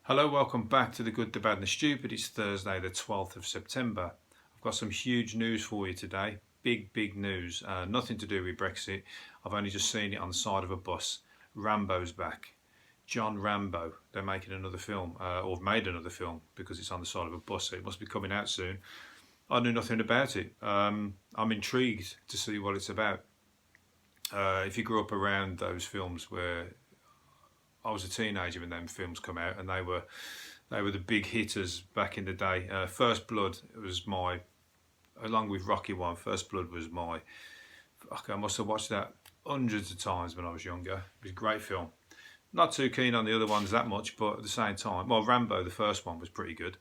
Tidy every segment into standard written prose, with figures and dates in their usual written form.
Hello, welcome back to The Good, the Bad and the Stupid. It's Thursday the 12th of September. I've got some huge news for you today. Big news. Nothing to do with Brexit. I've only just seen it on the side of a bus. Rambo's back. John Rambo. They're making another film, or made another film, because it's on the side of a bus, so it must be coming out soon. I knew nothing about it. I'm intrigued to see what it's about. If you grew up around those films where I was a teenager when them films come out, and they were the big hitters back in the day. First Blood was my, along with Rocky 1, First Blood was my, I must have watched that hundreds of times when I was younger. It was a great film. Not too keen on the other ones that much, but at the same time, well, Rambo, the first one, was pretty good.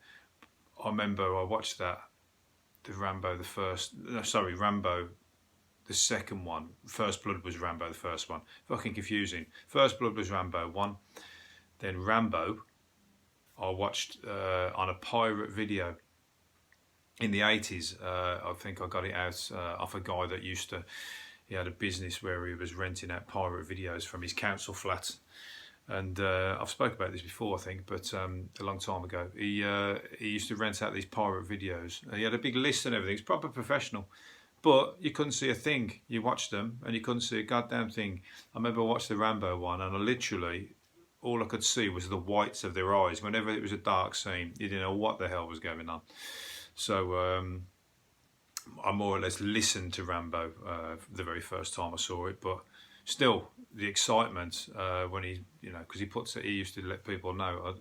I remember I watched that, Rambo the second one. First Blood was Rambo the first one. Fucking confusing. First Blood was Rambo 1. Then Rambo I watched on a pirate video in the 80s. I think I got it out off a guy that he had a business where he was renting out pirate videos from his council flat. And I've spoken about this before, I think, but a long time ago. He used to rent out these pirate videos. He had a big list and everything. He's proper professional. But you couldn't see a thing. You watched them and you couldn't see a goddamn thing. I remember I watched the Rambo one, and all I could see was the whites of their eyes. Whenever it was a dark scene, you didn't know what the hell was going on. So I more or less listened to Rambo the very first time I saw it. But still, the excitement when because he used to let people know. I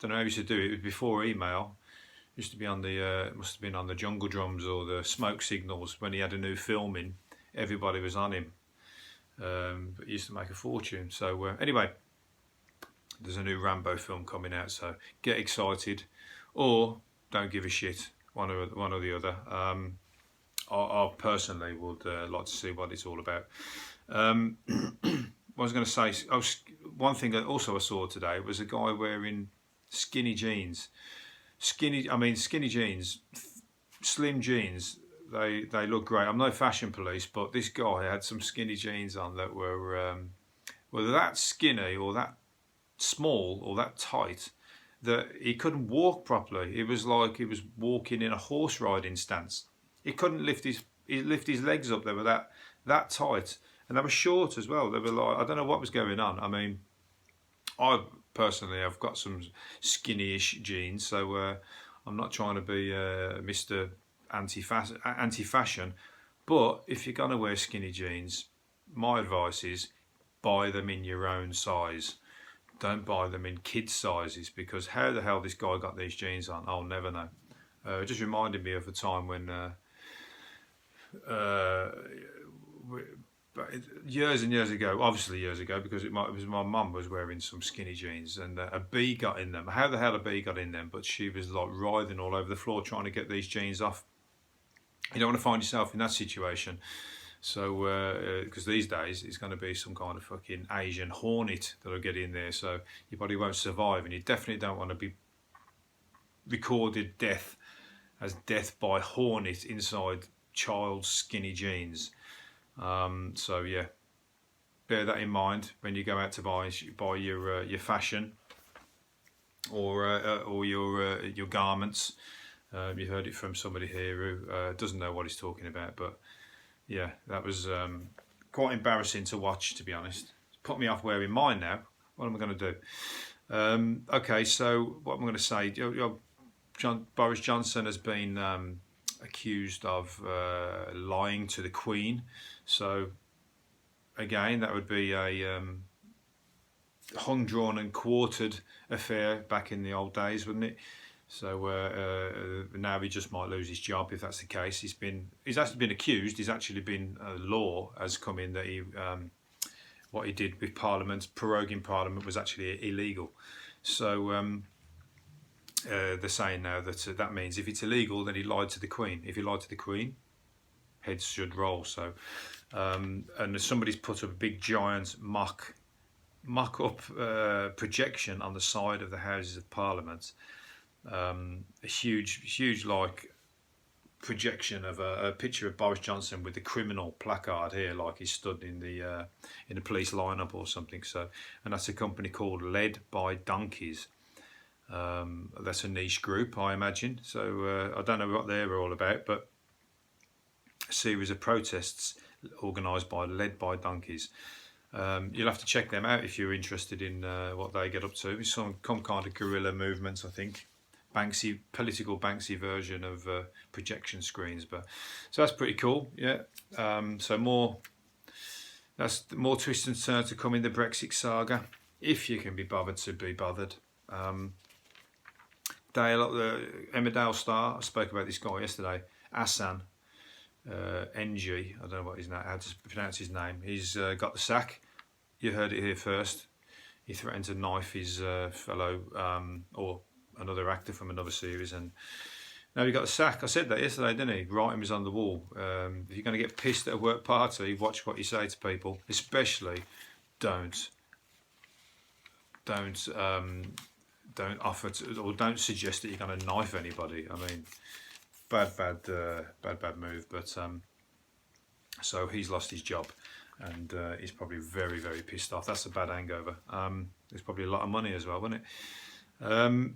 don't know how he used to do it. It was before email. Used to be on the must have been on the jungle drums or the smoke signals. When he had a new film in, everybody was on him. But he used to make a fortune. So anyway, there's a new Rambo film coming out, so get excited or don't give a shit, one or the other. I personally would like to see what it's all about. What I was going to say, one thing that also I saw today was a guy wearing skinny jeans. Skinny jeans, slim jeans, they look great. I'm no fashion police, but this guy had some skinny jeans on that were that skinny or that small or that tight that he couldn't walk properly. It was like he was walking in a horse riding stance. He couldn't lift his legs up. They were that tight, and they were short as well. They were like, I don't know what was going on. I mean, I've got some skinny-ish jeans, so I'm not trying to be Mr. Anti-fashion, but if you're gonna wear skinny jeans, my advice is buy them in your own size. Don't buy them in kids' sizes, because how the hell this guy got these jeans on, I'll never know. It just reminded me of a time when years and years ago, obviously years ago, because it was my mum was wearing some skinny jeans, and a bee got in them. How the hell a bee got in them? But she was like writhing all over the floor trying to get these jeans off. You don't want to find yourself in that situation. So, because these days it's going to be some kind of fucking Asian hornet that'll get in there, so your body won't survive, and you definitely don't want to be recorded death as death by hornet inside child's skinny jeans. So yeah, bear that in mind when you go out to buy your fashion or your garments. You heard it from somebody here who doesn't know what he's talking about, but yeah, that was quite embarrassing to watch, to be honest. It's put me off wearing mine now. What am I going to do? Okay, so what I'm going to say, Boris Johnson has been accused of lying to the Queen. So again, that would be a hung, drawn and quartered affair back in the old days, wouldn't it? So now he just might lose his job if that's the case. He's actually been accused. He's actually been law has come in that what he did with Parliament, proroguing Parliament, was actually illegal. So they're saying now that that means if it's illegal, then he lied to the Queen. If he lied to the Queen, heads should roll. So and somebody's put up a big giant mock-up projection on the side of the Houses of Parliament. A huge like projection of a picture of Boris Johnson with the criminal placard here, like he's stood in the police lineup or something. So, and that's a company called Led by Donkeys. That's a niche group, I imagine. So I don't know what they're all about, but a series of protests led by donkeys. You'll have to check them out if you're interested in what they get up to. It's some kind of guerrilla movements, I think. Political Banksy version of projection screens, but so that's pretty cool. Yeah. So more twists and turns to come in the Brexit saga, if you can be bothered to be bothered. Emmerdale Star. I spoke about this guy yesterday, Asan NG. I don't know how to pronounce his name. He's got the sack. You heard it here first. He threatened to knife his fellow or another actor from another series, and now he got the sack. I said that yesterday, didn't he? Writing was on the wall. If you're going to get pissed at a work party, watch what you say to people. Especially, don't offer to, or don't suggest that you're going to knife anybody. I mean, bad move. But so he's lost his job, and he's probably very, very pissed off. That's a bad hangover. There's probably a lot of money as well, wasn't it?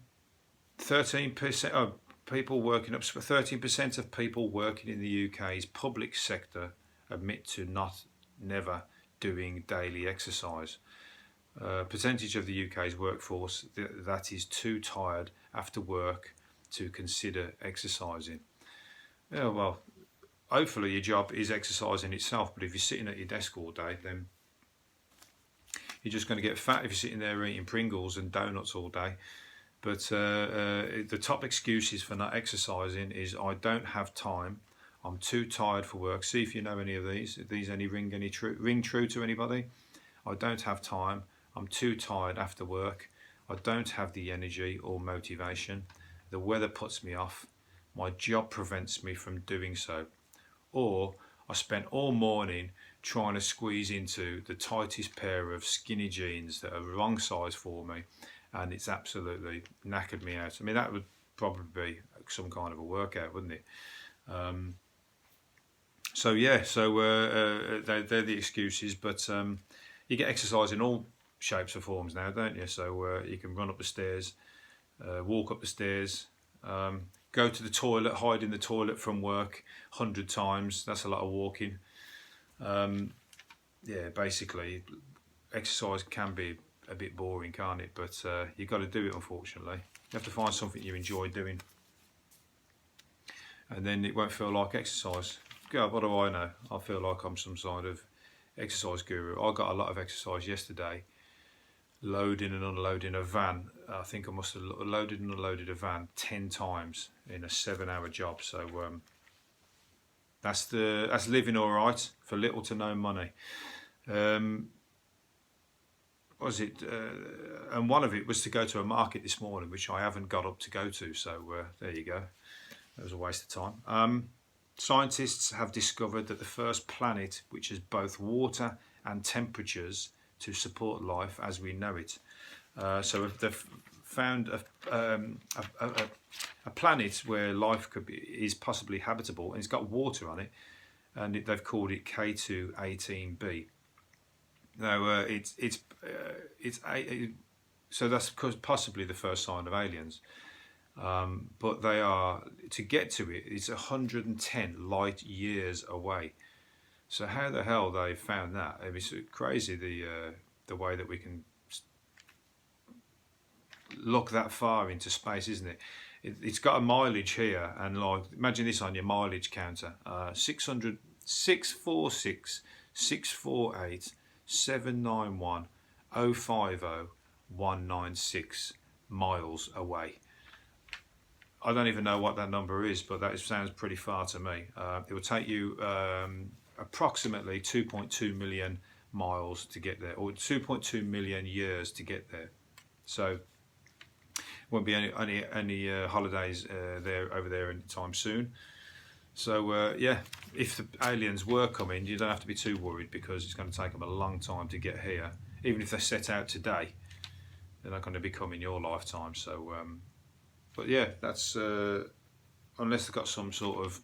13% of people working up. 13% of people working in the UK's public sector admit to never doing daily exercise. Percentage of the UK's workforce that is too tired after work to consider exercising. Yeah, well, hopefully your job is exercising itself, but if you're sitting at your desk all day, then you're just going to get fat if you're sitting there eating Pringles and donuts all day. But the top excuses for not exercising is I don't have time, I'm too tired for work. See if you know any of these. If these ring true to anybody? I don't have time, I'm too tired after work, I don't have the energy or motivation, the weather puts me off, my job prevents me from doing so, or I spent all morning trying to squeeze into the tightest pair of skinny jeans that are the wrong size for me, and it's absolutely knackered me out. I mean, that would probably be some kind of a workout, wouldn't it? They're the excuses, but you get exercise in all shapes or forms now, don't you? So you can run up the stairs, walk up the stairs, go to the toilet, hide in the toilet from work 100 times. That's a lot of walking. Basically, exercise can be a bit boring, can't it? But you've got to do it, unfortunately. You have to find something you enjoy doing, and then it won't feel like exercise. God, what do I know? I feel like I'm some sort of exercise guru. I got a lot of exercise yesterday, loading and unloading a van. I think I must have loaded and unloaded a van 10 times in a 7-hour job. So that's living all right for little to no money. And one of it was to go to a market this morning, which I haven't got up to go to. So there you go. That was a waste of time. Scientists have discovered that the first planet which has both water and temperatures to support life as we know it. So they've found a planet where life is possibly habitable, and it's got water on it, and they've called it K2-18b. Now so that's possibly the first sign of aliens. But they are, to get to it, it's 110 light years away. So how the hell they found that? I mean, it's crazy the way that we can look that far into space, isn't it? It's got a mileage here, and like imagine this on your mileage counter: 646 648 791 050 196 miles away. I don't even know what that number is, but that sounds pretty far to me. It will take you approximately 2.2 million miles to get there, or 2.2 million years to get there. So won't be any holidays over there anytime soon. So if the aliens were coming, you don't have to be too worried, because it's going to take them a long time to get here. Even if they set out today, they're not going to be coming your lifetime. So. But yeah, that's unless they've got some sort of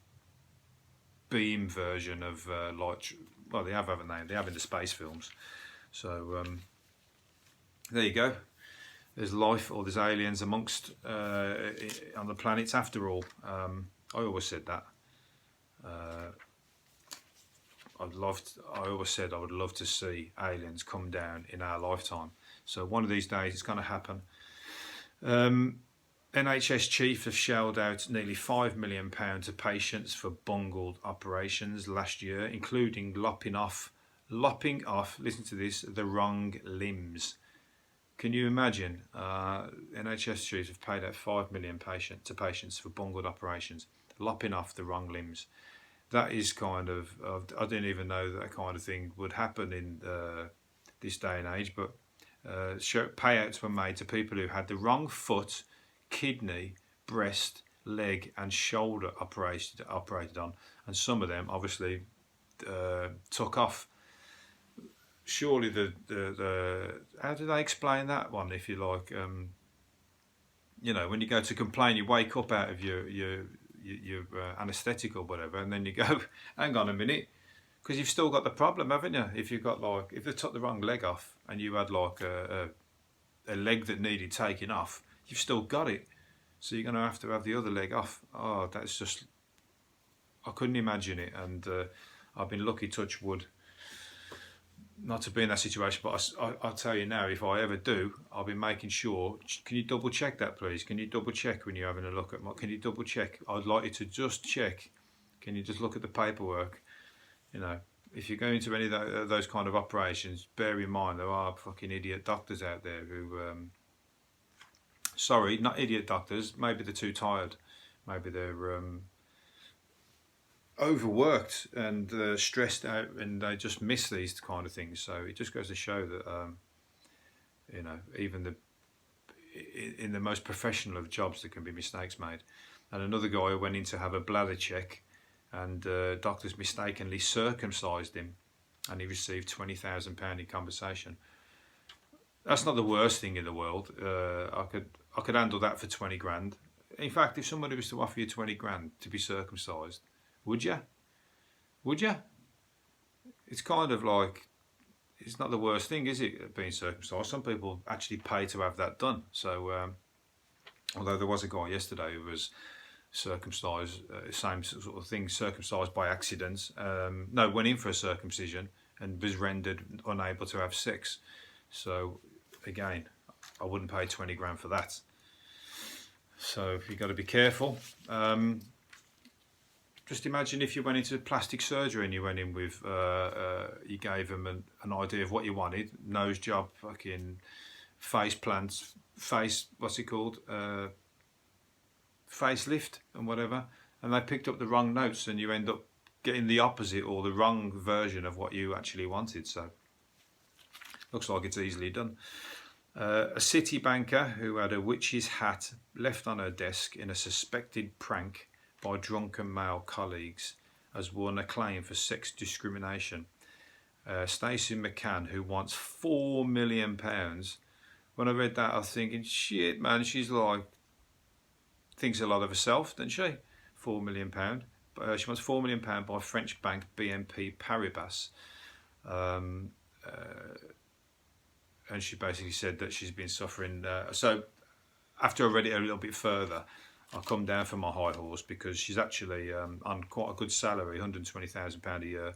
beam version of light. Well, they have, haven't they? They have in the space films. So there you go. there's life or there's aliens amongst on the planets after all. I always said that. I always said I would love to see aliens come down in our lifetime. So one of these days it's going to happen. NHS chief have shelled out nearly £5 million to patients for bungled operations last year, including lopping off, listen to this, the wrong limbs. Can you imagine? NHS chiefs have paid out £5 million to patients for bungled operations, lopping off the wrong limbs. That is kind of, I didn't even know that kind of thing would happen in this day and age, but payouts were made to people who had the wrong foot, kidney, breast, leg and shoulder operated on, and some of them obviously took off. Surely the how do they explain that one, if you like? You know, when you go to complain, you wake up out of your anaesthetic or whatever, and then you go, hang on a minute, because you've still got the problem, haven't you? If you've got like, if they took the wrong leg off and you had like a leg that needed taking off, you've still got it, so you're going to have the other leg off. Oh, that's just, I couldn't imagine it. And I've been lucky, touch wood, not to be in that situation, but I'll tell you now, if I ever do, I'll be making sure. Can you double check that, please? Can you double check when you're having a look at can you double check? I'd like you to just check. Can you just look at the paperwork? You know, if you're going to any of those kind of operations, bear in mind there are fucking idiot doctors out there who, sorry, not idiot doctors, maybe they're too tired, maybe they're overworked and stressed out, and they just miss these kind of things. So it just goes to show that you know, even in the most professional of jobs there can be mistakes made. And another guy went in to have a bladder check, and doctors mistakenly circumcised him, and he received £20,000 in compensation. That's not the worst thing in the world. I could handle that for 20 grand. In fact, if somebody was to offer you 20 grand to be circumcised, would you? Would you? It's kind of like, it's not the worst thing, is it, being circumcised? Some people actually pay to have that done. So, although there was a guy yesterday who was circumcised, same sort of thing, circumcised by accident. No, went in for a circumcision and was rendered unable to have sex. So, again, I wouldn't pay 20 grand for that. So, you've got to be careful. Just imagine if you went into plastic surgery and you went in with, you gave them an idea of what you wanted, nose job, fucking face plants, what's it called, facelift and whatever, and they picked up the wrong notes and you end up getting the opposite or the wrong version of what you actually wanted. So, looks like it's easily done. A city banker who had a witch's hat left on her desk in a suspected prank by drunken male colleagues has won a claim for sex discrimination. Stacey McCann, who wants £4 million. When I read that, I was thinking, shit, man, she's like, thinks a lot of herself, doesn't she? £4 million. She wants £4 million by French bank BNP Paribas. And she basically said that she's been suffering. So after I read it a little bit further, I come down from my high horse, because she's actually on quite a good salary, £120,000 a year,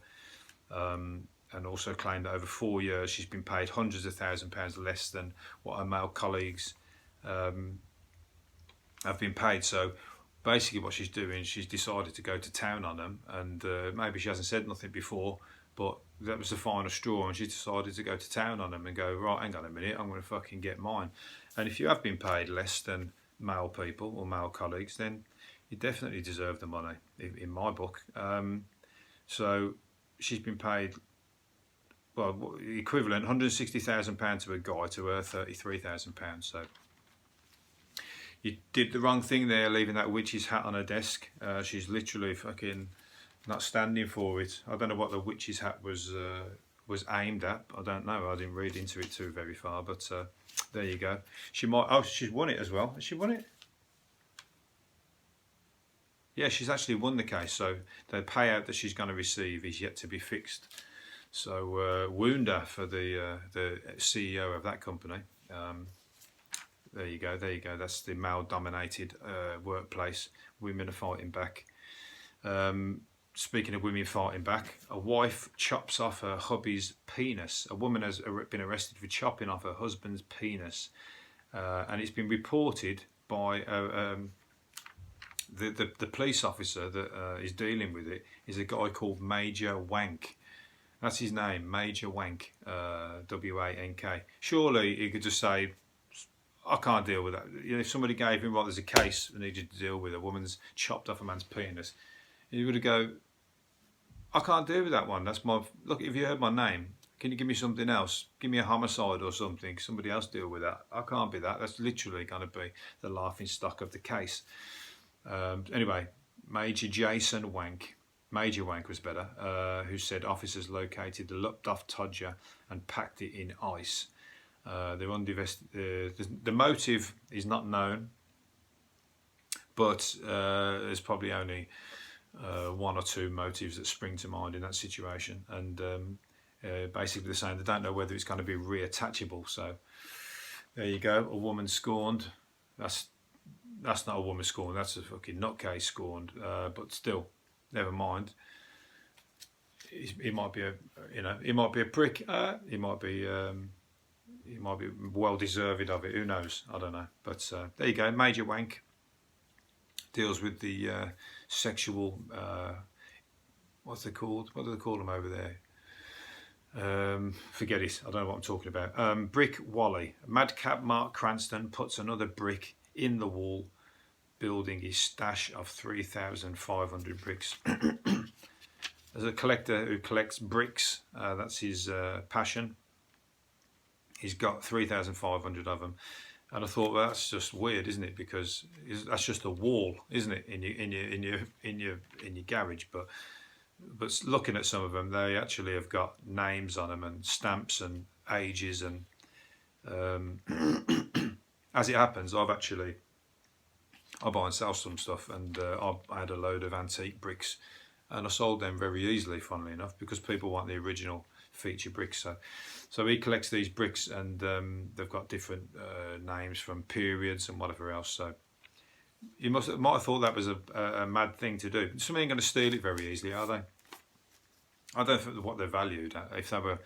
and also claimed that over 4 years she's been paid hundreds of £1,000s less than what her male colleagues have been paid. So basically what she's doing, she's decided to go to town on them, and maybe she hasn't said nothing before, but that was the final straw, and she decided to go to town on them and go, right, hang on a minute, I'm going to fucking get mine. And if you have been paid less than male people or male colleagues, then you definitely deserve the money, in my book. So she's been paid, well, equivalent £160,000 to a guy, to her £33,000. So you did the wrong thing there, leaving that witch's hat on her desk. She's literally fucking not standing for it. I don't know what the witch's hat was aimed at. I don't know. I didn't read into it too very far, but there you go. She might. Oh, she's won it as well. Has she won it? Yeah, she's actually won the case. So the payout that she's going to receive is yet to be fixed. So wound her for the CEO of that company. there you go, there you go. That's the male-dominated workplace. Women are fighting back. Speaking of women fighting back, a wife chops off her hubby's penis. A woman has been arrested for chopping off her husband's penis, and it's been reported by the police officer that is dealing with it is a guy called Major Wank. That's his name, Major Wank, W-A-N-K. Surely he could just say, I can't deal with that. You know, if somebody gave him, well, there's a case I needed to deal with, a woman's chopped off a man's penis, he would go, I can't deal with that one. That's my, look, if you heard my name, can you give me something else? Give me a homicide or something. Somebody else deal with that. I can't be that. That's literally going to be the laughing stock of the case. Anyway, Major Jason Wank. Major Wank was better, who said officers located the lopped off todger and packed it in ice. The motive is not known, but there's probably only one or two motives that spring to mind in that situation. And basically they're saying they don't know whether it's going to be reattachable. So there you go, a woman scorned. That's not a woman scorned, that's a fucking nutcase scorned, but still. Never mind. He might be he might be a prick. He might be well deserved of it. Who knows? I don't know. But there you go. Major Wank deals with the sexual. What's they called? What do they call them over there? Forget it. I don't know what I'm talking about. Brick Wally. Madcap Mark Cranston puts another brick in the wall, building his stash of 3,500 bricks. As a collector who collects bricks, that's his passion. He's got 3,500 of them, and I thought, well, that's just weird, isn't it? Because that's just a wall, isn't it, in your garage? But looking at some of them, they actually have got names on them and stamps and ages, and as it happens, I buy and sell some stuff, and I had a load of antique bricks, and I sold them very easily, funnily enough, because people want the original feature bricks. So he collects these bricks, and they've got different names from periods and whatever else. So you might have thought that was a mad thing to do. Somebody ain't going to steal it very easily, are they? I don't think what they're valued at. If they were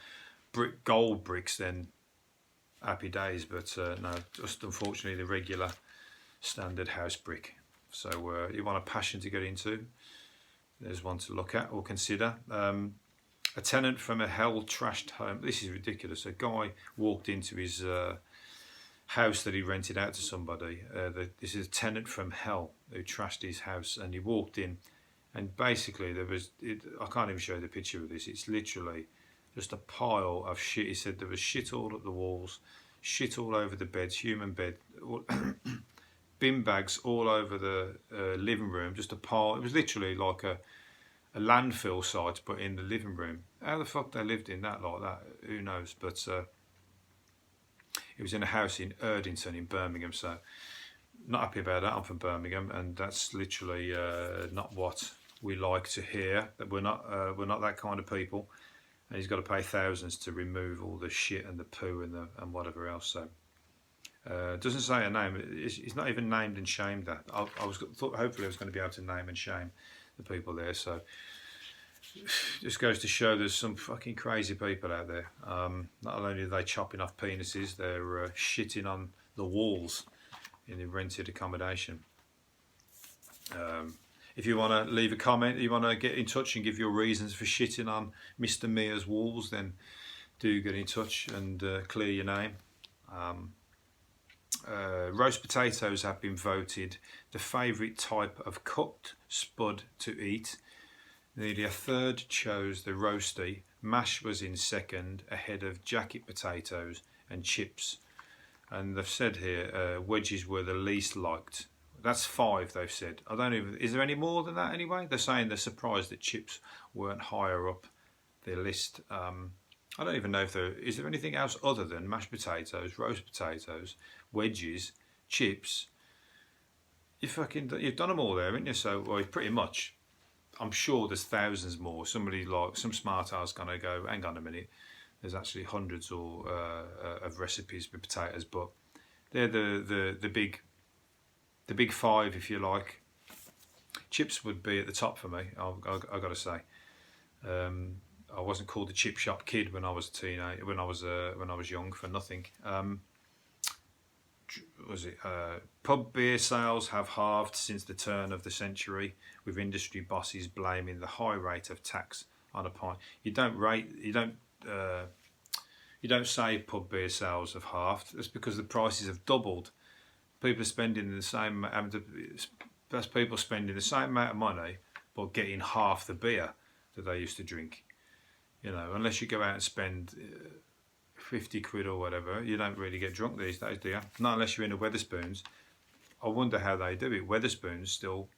gold bricks, then happy days. But no, just unfortunately the regular standard house brick. So you want a passion to get into, there's one to look at or consider. A tenant from a hell trashed home. This is ridiculous. A guy walked into his house that he rented out to somebody. This is a tenant from hell who trashed his house, and he walked in, and basically I can't even show you the picture of this. It's literally just a pile of shit. He said there was shit all up the walls, shit all over the beds, human bed, bin bags all over the living room, just a pile. It was literally like a landfill site, but in the living room. How the fuck they lived in that like that, who knows? But it was in a house in Erdington in Birmingham, so not happy about that. I'm from Birmingham, and that's literally not what we like to hear. That we're not that kind of people, and he's got to pay thousands to remove all the shit and the poo and whatever else. So doesn't say a name. He's not even named and shamed. That I thought hopefully I was going to be able to name and shame the people there. So just goes to show there's some fucking crazy people out there. Not only are they chopping off penises, they're shitting on the walls in the rented accommodation. If you want to leave a comment, you want to get in touch and give your reasons for shitting on Mr. Mia's walls, then do get in touch and clear your name. Roast potatoes have been voted the favourite type of cooked spud to eat. Nearly a third chose the roasty. Mash was in second, ahead of jacket potatoes and chips. And they've said here wedges were the least liked. That's 5, they've said. Is there any more than that anyway? They're saying they're surprised that chips weren't higher up their list. I don't even know if is there anything else other than mashed potatoes, roast potatoes, wedges, chips. You've done them all there, haven't you? So, well, pretty much. I'm sure there's thousands more. Somebody like some smart ass gonna go, hang on a minute. There's actually hundreds of recipes with potatoes, but They're the big five, if you like. Chips would be at the top for me. I got to say. I wasn't called the chip shop kid when I was a teenager. When I was young for nothing. Was it pub beer sales have halved since the turn of the century, with industry bosses blaming the high rate of tax on a pint. You don't say pub beer sales have halved. That's because the prices have doubled. People are spending the same. That's people spending the same amount of money, but getting half the beer that they used to drink. Unless you go out and spend 50 quid or whatever, you don't really get drunk these days, do you? Not unless you're in a Wetherspoons. I wonder how they do it. Wetherspoons still,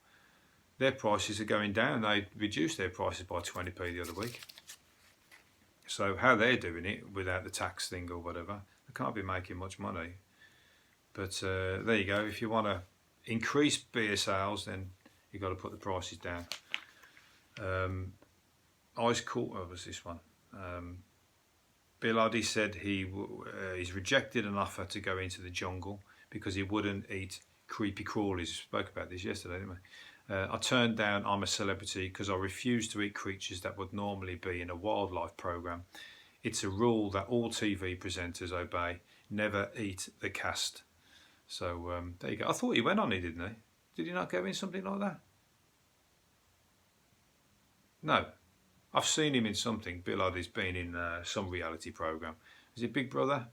their prices are going down. They reduced their prices by 20p the other week. So how they're doing it without the tax thing or whatever, they can't be making much money. But there you go. If you want to increase beer sales, then you've got to put the prices down. Ice Cool, what was this one? Bill Oddie said he's rejected an offer to go into the jungle because he wouldn't eat creepy crawlies. We spoke about this yesterday, didn't we? I turned down I'm a Celebrity because I refuse to eat creatures that would normally be in a wildlife programme. It's a rule that all TV presenters obey. Never eat the cast. So there you go. I thought he went on it, didn't he? Did he not go in something like that? No. I've seen him in something. Bill Oddie's been in some reality programme. Is it Big Brother?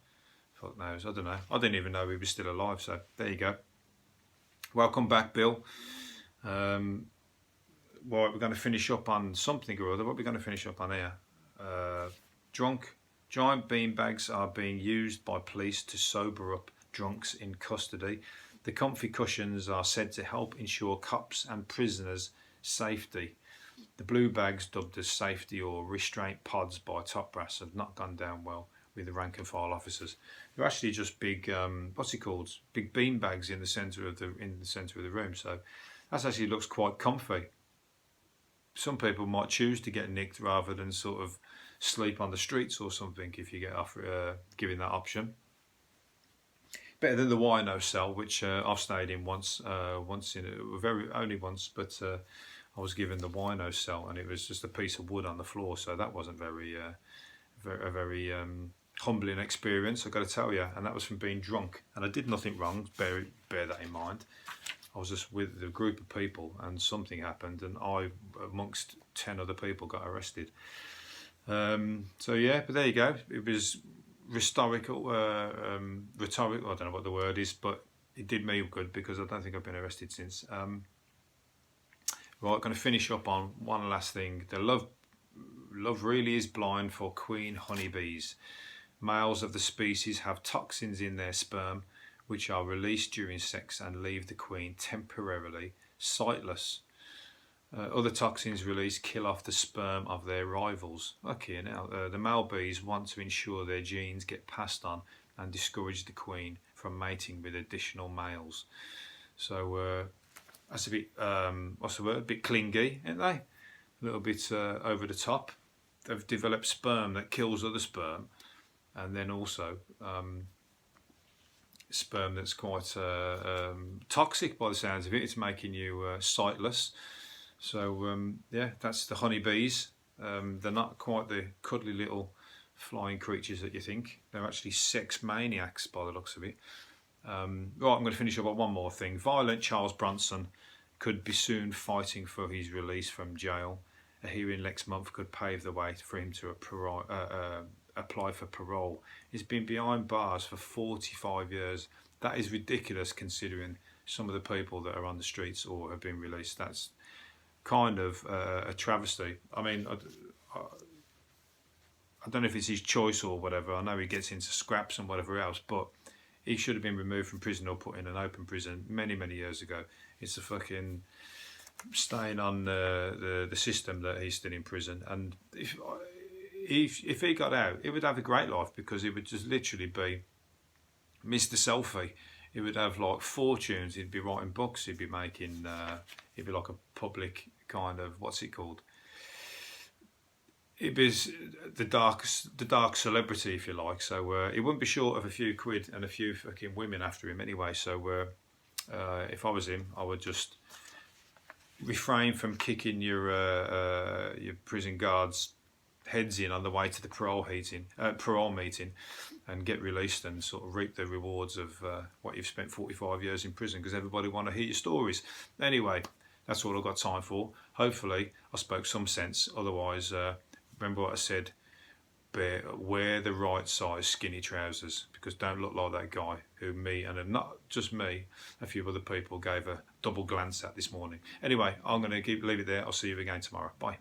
Fuck knows. I don't know. I didn't even know he was still alive. So there you go. Welcome back, Bill. Well, we're going to finish up on something or other. What are we going to finish up on here? Drunk. Giant beanbags are being used by police to sober up drunks in custody. The comfy cushions are said to help ensure cops and prisoners' safety. The blue bags, dubbed as safety or restraint pods by top brass, have not gone down well with the rank and file officers. They're actually just big, what's it called? Big bean bags in the centre of the room. So that actually looks quite comfy. Some people might choose to get nicked rather than sort of sleep on the streets or something if you get offered given that option. Better than the wino cell, which I've stayed in once only once, but I was given the wino cell, and it was just a piece of wood on the floor, so that wasn't very humbling experience, I've got to tell you. And that was from being drunk, and I did nothing wrong. Bear that in mind. I was just with a group of people, and something happened, and I, amongst 10 other people, got arrested. So yeah, but there you go. It was rhetorical. I don't know what the word is, but it did me good because I don't think I've been arrested since. Right, going to finish up on one last thing. The love really is blind for queen honeybees. Males of the species have toxins in their sperm which are released during sex and leave the queen temporarily sightless. Other toxins released kill off the sperm of their rivals. Okay, now the male bees want to ensure their genes get passed on and discourage the queen from mating with additional males. So that's a bit, what's the word? A bit clingy, ain't they? A little bit over the top. They've developed sperm that kills other sperm, and then also sperm that's quite toxic by the sounds of it. It's making you sightless. So yeah, that's the honeybees. They're not quite the cuddly little flying creatures that you think. They're actually sex maniacs by the looks of it. Right, I'm going to finish up on one more thing. Violent Charles Bronson could be soon fighting for his release from jail. A hearing next month could pave the way for him to apply for parole. He's been behind bars for 45 years. That is ridiculous considering some of the people that are on the streets or have been released. That's kind of a travesty. I mean, I don't know if it's his choice or whatever. I know he gets into scraps and whatever else, but he should have been removed from prison or put in an open prison many years ago. It's a fucking staying on the system that he's still in prison. And if he got out, he would have a great life because he would just literally be Mr. Selfie. He would have like fortunes. He'd be writing books. He'd be making. He'd be like a public kind of, what's it called? it was the dark celebrity, if you like. So he wouldn't be short of a few quid and a few fucking women after him anyway. So if I was him, I would just refrain from kicking your prison guards' heads in on the way to the parole meeting, and get released and sort of reap the rewards of what you've spent 45 years in prison, because everybody want to hear your stories. Anyway, that's all I've got time for. Hopefully I spoke some sense. Otherwise, remember what I said, wear the right size skinny trousers, because don't look like that guy who me, and not just me, a few other people gave a double glance at this morning. Anyway, I'm going to leave it there. I'll see you again tomorrow. Bye.